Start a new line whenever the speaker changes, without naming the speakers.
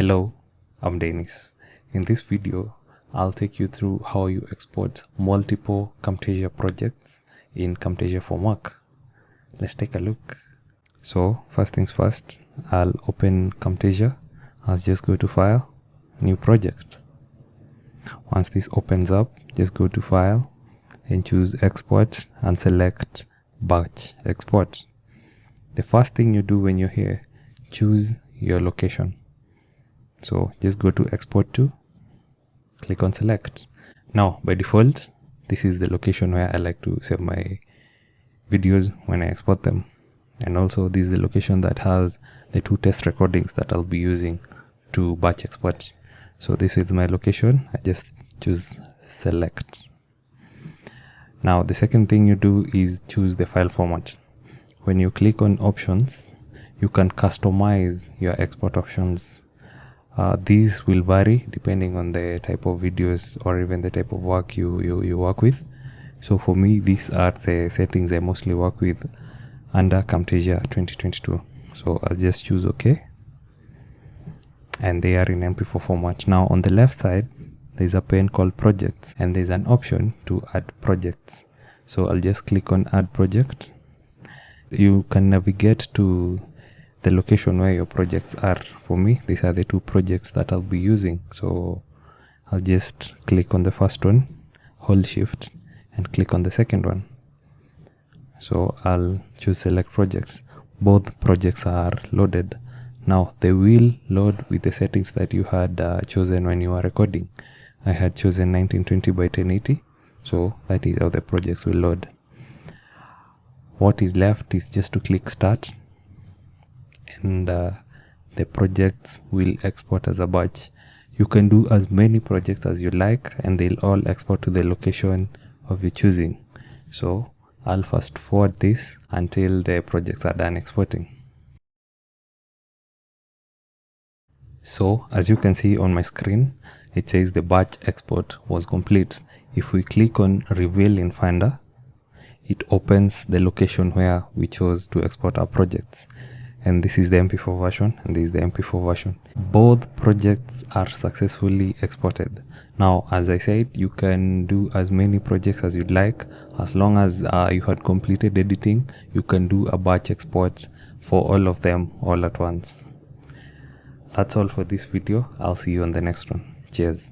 Hello, I'm Dennis. In this video, I'll take you through how you export multiple Camtasia projects in Camtasia for Mac. Let's take a look. So first things first, I'll open Camtasia. I'll just go to File, New Project. Once this opens up, just go to File and choose Export and select Batch Export. The first thing you do when you're here, choose your location. So just go to Export to, click on Select. Now by default, this is the location where I like to save my videos when I export them. And also this is the location that has the two test recordings that I'll be using to batch export. So this is my location. I just choose Select. Now the second thing you do is choose the file format. When you click on Options, you can customize your export options. These will vary depending on the type of videos or even the type of work you work with. So for me, these are the settings I mostly work with under Camtasia 2022. So I'll just choose OK. And they are in MP4 format. Now on the left side, there's a pane called Projects, and there's an option to add projects. So I'll just click on Add Project. You can navigate to the location where your projects are. For me, these are the two projects that I'll be using. So I'll just click on the first one, hold Shift, and click on the second one. So I'll choose Select Projects. Both projects are loaded. Now they will load with the settings that you had chosen when you were recording. I had chosen 1920 by 1080, so that is how the projects will load. What is left is just to click Start, and the projects will export as a batch. You can do as many projects as you like, and they'll all export to the location of your choosing. So I'll fast forward this until the projects are done exporting. So as you can see on my screen, it says the batch export was complete. If we click on Reveal in Finder, it opens the location where we chose to export our projects. And this is the MP4 version, and this is the MP4 version. Both projects are successfully exported. Now, as I said, you can do as many projects as you'd like. As long as you had completed editing, you can do a batch export for all of them all at once. That's all for this video. I'll see you on the next one. Cheers.